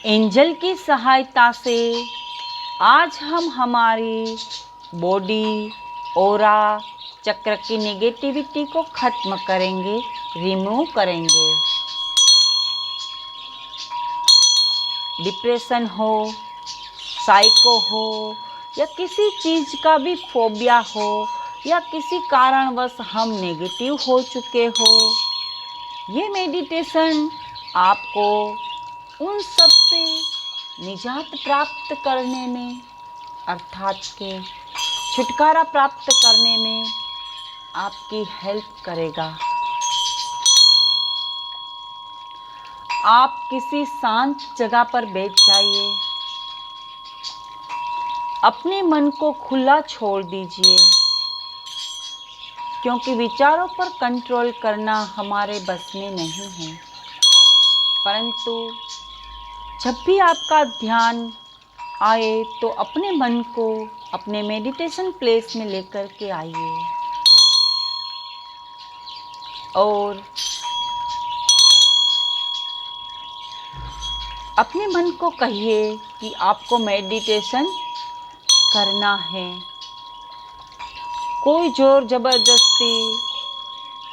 Angel की सहायता से आज हम हमारी बॉडी, ऑरा चक्र की नेगेटिविटी को खत्म करेंगे, रिमूव करेंगे। डिप्रेशन हो, साइको हो या किसी चीज़ का भी फोबिया हो या किसी कारणवश हम नेगेटिव हो चुके हो, ये मेडिटेशन आपको उन सब से निजात प्राप्त करने में अर्थात के छुटकारा प्राप्त करने में आपकी हेल्प करेगा। आप किसी शांत जगह पर बैठ जाइए, अपने मन को खुला छोड़ दीजिए, क्योंकि विचारों पर कंट्रोल करना हमारे बस में नहीं है। परंतु जब भी आपका ध्यान आए तो अपने मन को अपने मेडिटेशन प्लेस में लेकर के आइए और अपने मन को कहिए कि आपको मेडिटेशन करना है। कोई जोर जबरदस्ती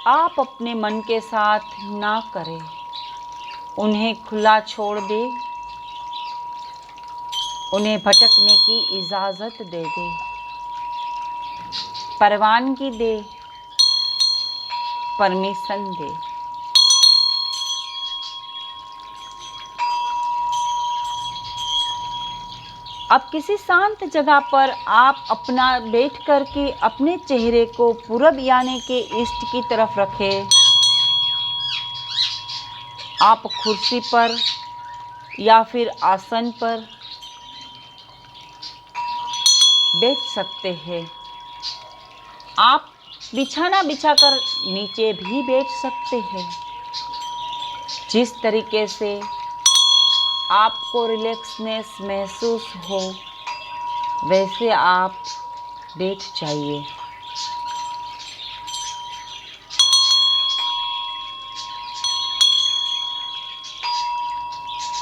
आप अपने मन के साथ ना करें, उन्हें खुला छोड़ दे, उन्हें भटकने की इजाज़त दे दे, परवानगी दे, परमिशन दे। अब किसी शांत जगह पर आप अपना बैठ कर के अपने चेहरे को पूरब यानी के ईस्ट की तरफ रखें। आप कुर्सी पर या फिर आसन पर बैठ सकते हैं। आप बिछाना बिछाकर नीचे भी बैठ सकते हैं। जिस तरीके से आपको रिलैक्सनेस महसूस हो वैसे आप बैठ जाइए।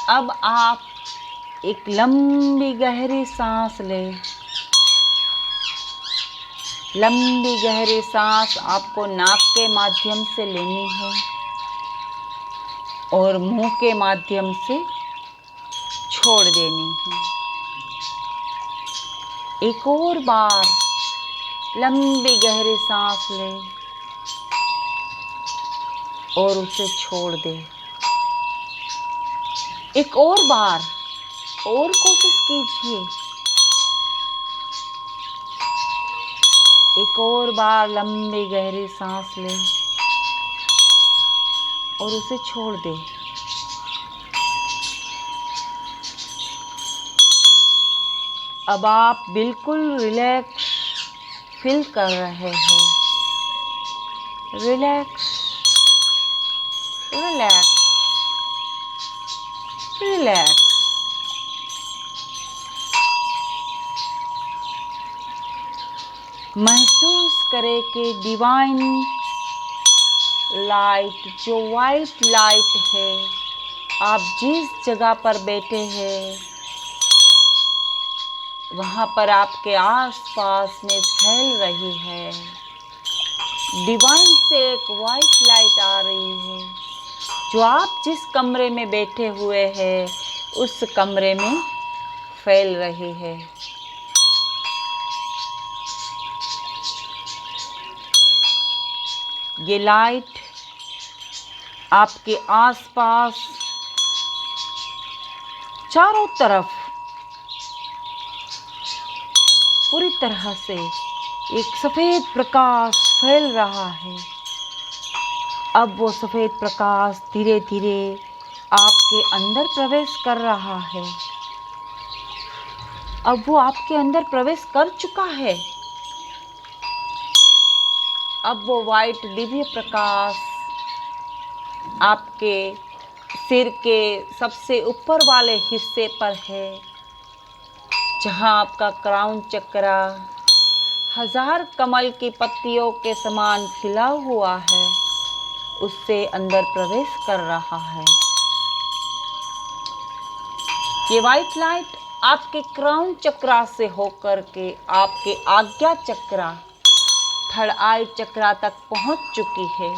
अब आप एक लंबी गहरी सांस लें। लंबी गहरी सांस आपको नाक के माध्यम से लेनी है और मुंह के माध्यम से छोड़ देनी है। एक और बार लंबी गहरी सांस लें और उसे छोड़ दें। एक और बार और कोशिश कीजिए। एक और बार लंबी गहरी सांस लें और उसे छोड़ दें। अब आप बिल्कुल रिलैक्स फील कर रहे हैं। Relax, relax, relax. महसूस करें कि डिवाइन लाइट, जो वाइट लाइट है, आप जिस जगह पर बैठे हैं वहाँ पर आपके आसपास में फैल रही है। डिवाइन से एक वाइट लाइट आ रही है जो आप जिस कमरे में बैठे हुए हैं उस कमरे में फैल रही है। ये लाइट आपके आसपास चारों तरफ पूरी तरह से एक सफ़ेद प्रकाश फैल रहा है। अब वो सफ़ेद प्रकाश धीरे धीरे आपके अंदर प्रवेश कर रहा है। अब वो आपके अंदर प्रवेश कर चुका है। अब वो वाइट दिव्य प्रकाश आपके सिर के सबसे ऊपर वाले हिस्से पर है, जहाँ आपका क्राउन चक्र 1000 कमल की पत्तियों के समान खिला हुआ है, उससे अंदर प्रवेश कर रहा है। ये व्हाइट लाइट आपके क्राउन चक्रा से होकर के आपके आज्ञा चक्रा, थर्ड आई चक्रा तक पहुंच चुकी है।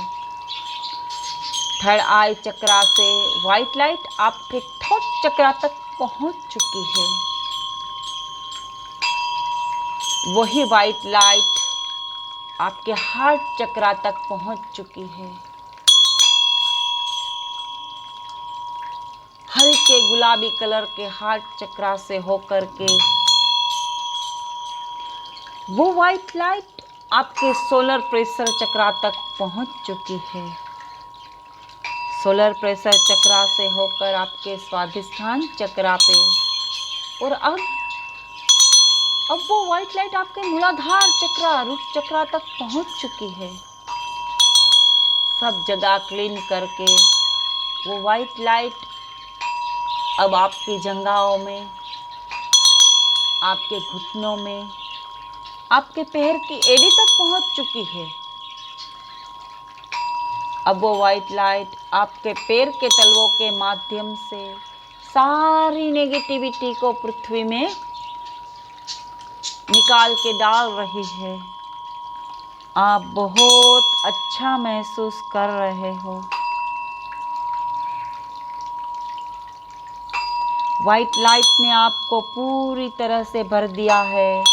थर्ड आई चक्रा से व्हाइट लाइट आपके थॉट चक्रा तक पहुंच चुकी है। वही व्हाइट लाइट आपके हार्ट चक्रा तक पहुंच चुकी है। हल्के गुलाबी कलर के हार्ट चक्रा से होकर के वो व्हाइट लाइट आपके सोलर प्रेशर चक्रा तक पहुंच चुकी है। सोलर प्रेशर चक्रा से होकर आपके स्वादिष्ठान चक्रा पे, और अब वो व्हाइट लाइट आपके मूलाधार चक्रा, रूट चक्रा तक पहुंच चुकी है। सब जगह क्लीन करके वो व्हाइट लाइट अब आपकी जंघाओं में, आपके घुटनों में, आपके पैर की एड़ी तक पहुंच चुकी है। अब वो व्हाइट लाइट आपके पैर के तलवों के माध्यम से सारी नेगेटिविटी को पृथ्वी में निकाल के डाल रही है। आप बहुत अच्छा महसूस कर रहे हो। व्हाइट लाइट ने आपको पूरी तरह से भर दिया है।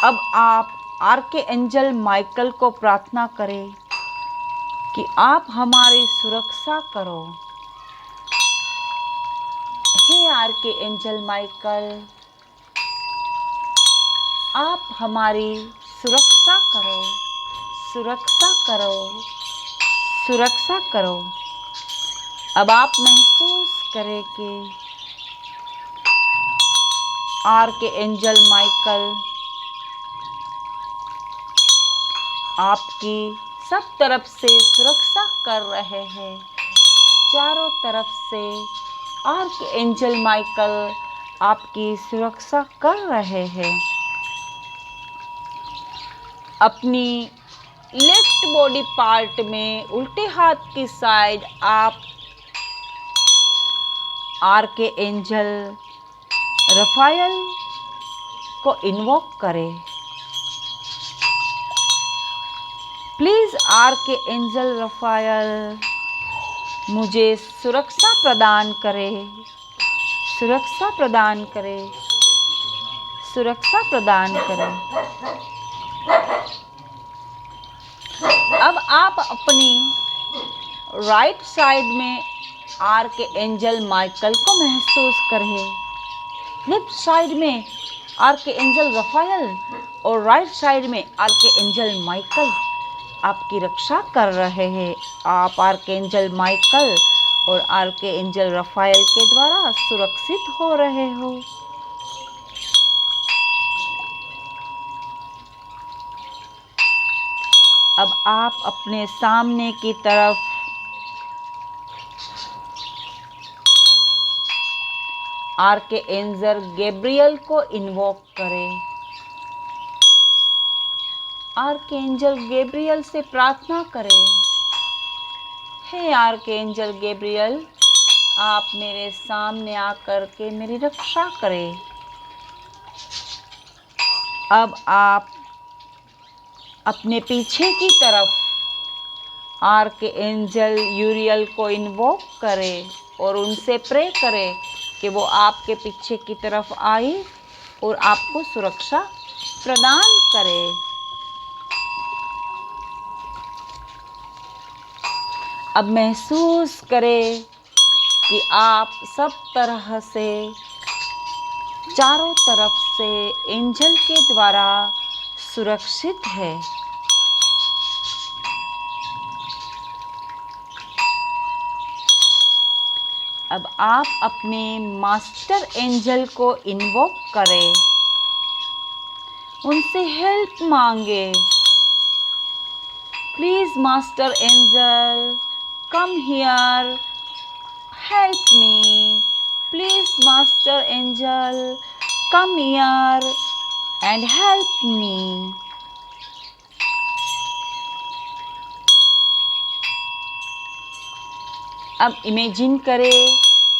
अब आप आर्के एंजल माइकल को प्रार्थना करें कि आप हमारी सुरक्षा करो। हे आर्के एंजल माइकल, आप हमारी सुरक्षा करो, सुरक्षा करो, सुरक्षा करो। अब आप महसूस करें कि आर्के एंजल माइकल आपकी सब तरफ से सुरक्षा कर रहे हैं। चारों तरफ से आर्क एंजल माइकल आपकी सुरक्षा कर रहे हैं। अपनी लेफ्ट बॉडी पार्ट में उल्टे हाथ की साइड आप आर्के एंजल रफायल को इन्वोक करें। प्लीज आर्के एंजल रफायल मुझे सुरक्षा प्रदान करे, सुरक्षा प्रदान करे, सुरक्षा प्रदान करे। अब आप अपनी राइट साइड में आर्के एंजल माइकल को महसूस करें। लेफ्ट साइड में आर्के एंजल रफायल और राइट साइड में आर्के एंजल माइकल आपकी रक्षा कर रहे हैं। आप आर्के एंजल माइकल और आर्के एंजल रफायल के द्वारा सुरक्षित हो रहे हो। अब आप अपने सामने की तरफ आर्के एंजल गैब्रियल को इन्वोक करें। आर्कएंजल गैब्रियल से प्रार्थना करें, हे आर्कएंजल गैब्रियल, आप मेरे सामने आकर के मेरी रक्षा करें। अब आप अपने पीछे की तरफ आर्कएंजल यूरियल को इन्वोक करें और उनसे प्रे करें कि वो आपके पीछे की तरफ आए और आपको सुरक्षा प्रदान करे। अब महसूस करें कि आप सब तरह से चारों तरफ से एंजल के द्वारा सुरक्षित है। अब आप अपने मास्टर एंजल को इन्वोक करें, उनसे हेल्प मांगे। Please master angel, come here, help me. Please master angel, come here and help me. अब इमेजिन करें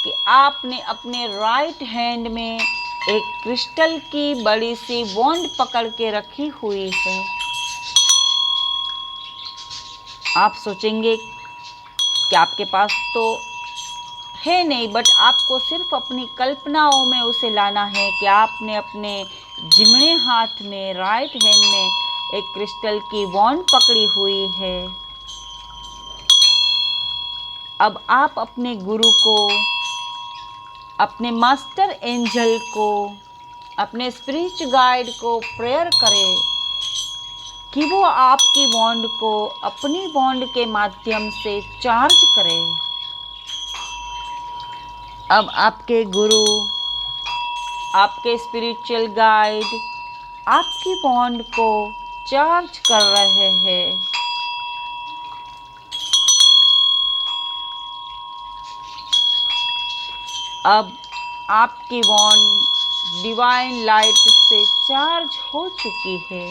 कि आपने अपने राइट हैंड में एक क्रिस्टल की बड़ी सी वॉन्ड पकड़ के रखी हुई है। आप सोचेंगे कि आपके पास तो है नहीं, बट आपको सिर्फ अपनी कल्पनाओं में उसे लाना है कि आपने अपने जिमणे हाथ में, राइट हैंड में एक क्रिस्टल की वॉन्ड पकड़ी हुई है। अब आप अपने गुरु को, अपने मास्टर एंजल को, अपने स्पिरिचुअल गाइड को प्रेयर करें कि वो आपकी वॉन्ड को अपनी वॉन्ड के माध्यम से चार्ज करें। अब आपके गुरु, आपके स्पिरिचुअल गाइड आपकी वॉन्ड को चार्ज कर रहे हैं। अब आपकी वॉन्ड डिवाइन लाइट से चार्ज हो चुकी है।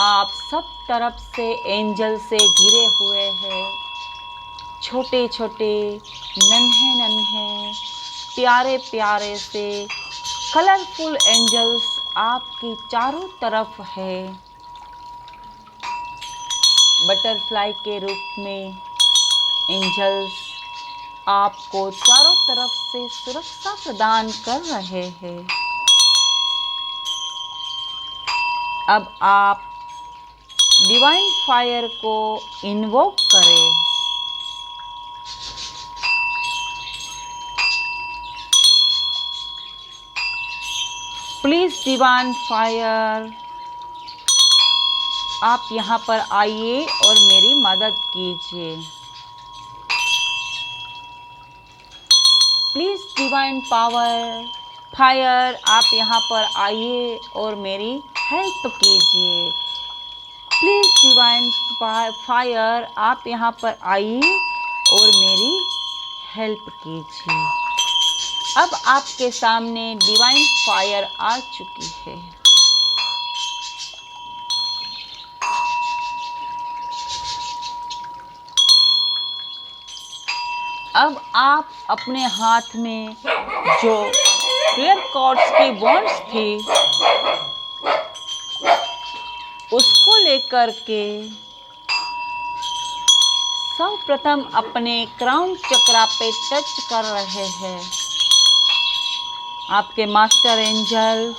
आप सब तरफ से एंजल से घिरे हुए हैं। छोटे छोटे, नन्हे नन्हे, प्यारे प्यारे से कलरफुल एंजल्स आपकी चारों तरफ है। बटरफ्लाई के रूप में एंजल्स आपको चारों तरफ से सुरक्षा प्रदान कर रहे हैं। अब आप डिवाइन फायर को इन्वोक करें। प्लीज डिवाइन फायर, आप यहाँ पर आइए और मेरी मदद कीजिए। प्लीज डिवाइन पावर फायर, आप यहाँ पर आइए और मेरी हेल्प कीजिए। प्लीज डिवाइन फायर, आप यहाँ पर आइए और मेरी हेल्प कीजिए। अब आपके सामने डिवाइन फायर आ चुकी है। अब आप अपने हाथ में जो प्रेयर कॉर्ड्स की वॉन्ड्स थी उसको लेकर के सर्वप्रथम अपने क्राउन चक्रा पे टच कर रहे हैं। आपके मास्टर एंजल,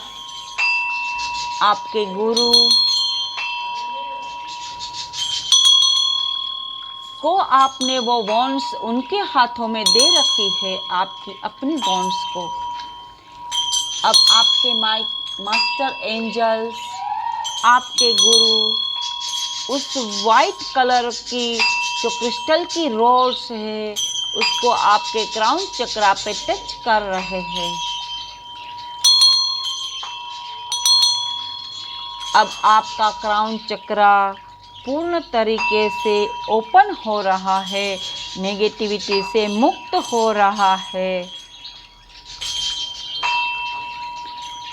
आपके गुरु को आपने वो वॉन्ड्स उनके हाथों में दे रखी है, आपकी अपनी वॉन्ड्स को। अब आपके मास्टर एंजल्स, आपके गुरु उस वाइट कलर की जो क्रिस्टल की रोड्स है उसको आपके क्राउन चक्रा पे टच कर रहे हैं। अब आपका क्राउन चक्रा पूर्ण तरीके से ओपन हो रहा है, नेगेटिविटी से मुक्त हो रहा है।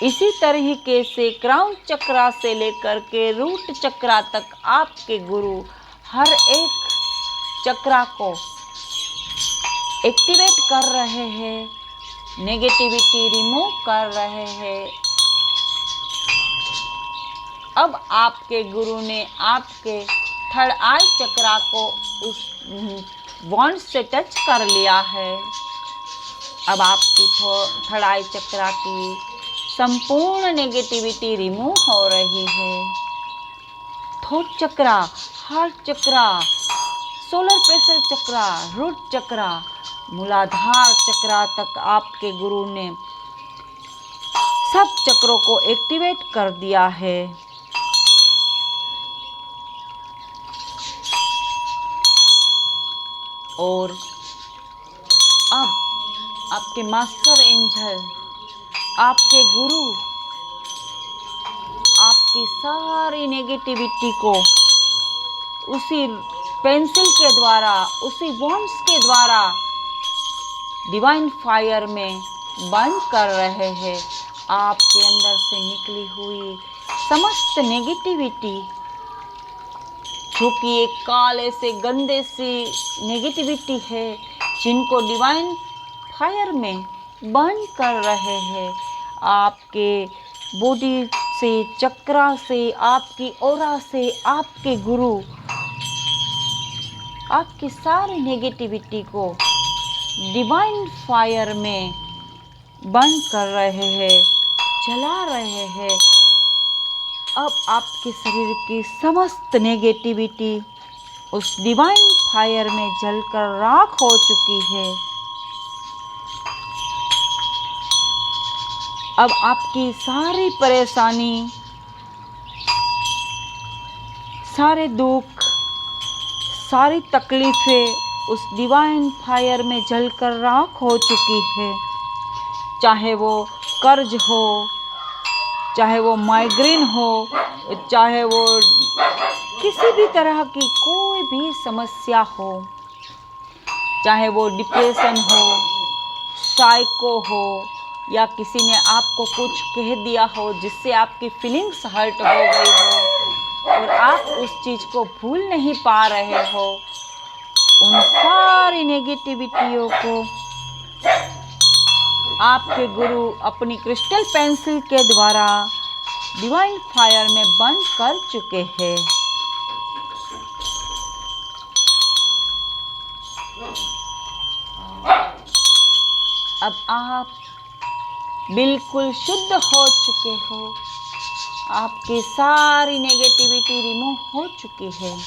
इसी तरीके से क्राउन चक्रा से लेकर के रूट चक्रा तक आपके गुरु हर एक चक्रा को एक्टिवेट कर रहे हैं, नेगेटिविटी रिमूव कर रहे हैं। अब आपके गुरु ने आपके थर्ड आई चक्रा को उस वॉन्ड से टच कर लिया है। अब आपकी थर्ड आई चक्रा की संपूर्ण नेगेटिविटी रिमूव हो रही है। थ्रोट चक्रा, हार्ट चक्रा, सोलर प्रेशर चक्रा, रूट चक्रा, मूलाधार चक्रा तक आपके गुरु ने सब चक्रों को एक्टिवेट कर दिया है। और अब आपके मास्टर एंजल, आपके गुरु आपकी सारी नेगेटिविटी को उसी पेंसिल के द्वारा, उसी वॉन्ड्स के द्वारा डिवाइन फायर में बंद कर रहे हैं। आपके अंदर से निकली हुई समस्त नेगेटिविटी, जो कि एक काले से गंदे सी नेगेटिविटी है, जिनको डिवाइन फायर में बर्न कर रहे हैं। आपके बॉडी से, चक्रा से, आपकी ऑरा से आपके गुरु आपकी सारी नेगेटिविटी को डिवाइन फायर में बर्न कर रहे हैं, जला रहे हैं। अब आपके शरीर की समस्त नेगेटिविटी उस डिवाइन फायर में जलकर राख हो चुकी है। अब आपकी सारी परेशानी, सारे दुख, सारी तकलीफ़ें उस डिवाइन फायर में जलकर राख हो चुकी है। चाहे वो कर्ज हो, चाहे वो माइग्रेन हो, चाहे वो किसी भी तरह की कोई भी समस्या हो, चाहे वो डिप्रेशन हो, साइको हो, या किसी ने आपको कुछ कह दिया हो जिससे आपकी फीलिंग्स हर्ट हो गई हो और आप उस चीज़ को भूल नहीं पा रहे हो, उन सारी नेगेटिविटियों को आपके गुरु अपनी क्रिस्टल पेंसिल के द्वारा डिवाइन फायर में बंद कर चुके हैं। अब आप बिल्कुल शुद्ध हो चुके हो। आपकी सारी नेगेटिविटी रिमूव हो चुकी है।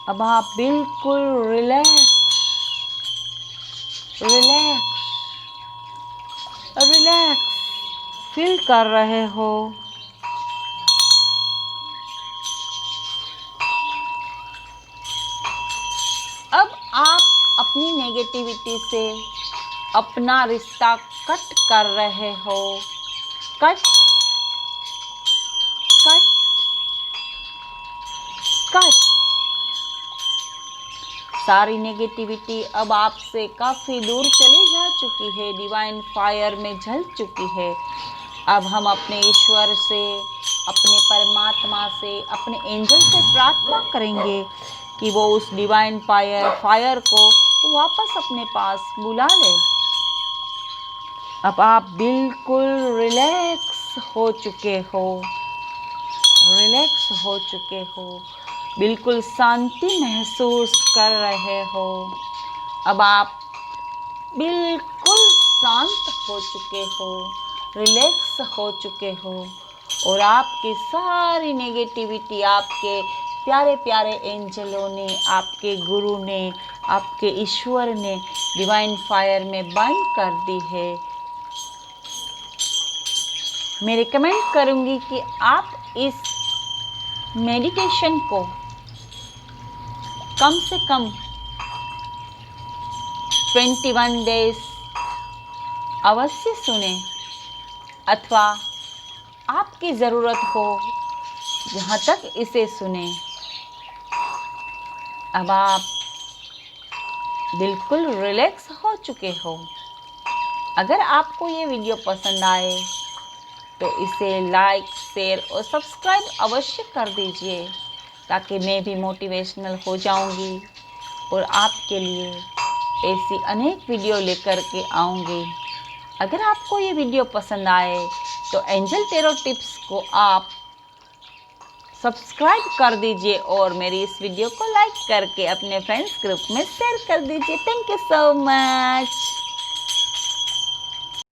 अब आप बिल्कुल रिलैक्स फील कर रहे हो। अब आप अपनी नेगेटिविटी से अपना रिश्ता कट कर रहे हो। Cut cut cut. सारी नेगेटिविटी अब आपसे काफ़ी दूर चली जा चुकी है, डिवाइन फायर में जल चुकी है। अब हम अपने ईश्वर से, अपने परमात्मा से, अपने एंजल से प्रार्थना करेंगे कि वो उस डिवाइन फायर को वापस अपने पास बुला ले। अब आप बिल्कुल रिलैक्स हो चुके हो, बिल्कुल शांति महसूस कर रहे हो। अब आप बिल्कुल शांत हो चुके हो, रिलैक्स हो चुके हो और आपकी सारी नेगेटिविटी आपके प्यारे प्यारे एंजलों ने, आपके गुरु ने, आपके ईश्वर ने डिवाइन फायर में बंद कर दी है। मैं रिकमेंड करूँगी कि आप इस मेडिटेशन को कम से कम 21 डेज अवश्य सुने, अथवा आपकी ज़रूरत हो जहाँ तक इसे सुने। अब आप बिल्कुल रिलैक्स हो चुके हो। अगर आपको ये वीडियो पसंद आए तो इसे लाइक, शेयर और सब्सक्राइब अवश्य कर दीजिए, ताकि मैं भी मोटिवेशनल हो जाऊंगी और आपके लिए ऐसी अनेक वीडियो लेकर के आऊँगी। अगर आपको ये वीडियो पसंद आए तो एंजल टैरो टिप्स को आप सब्सक्राइब कर दीजिए और मेरी इस वीडियो को लाइक करके अपने फ्रेंड्स ग्रुप में शेयर कर दीजिए। Thank you so much.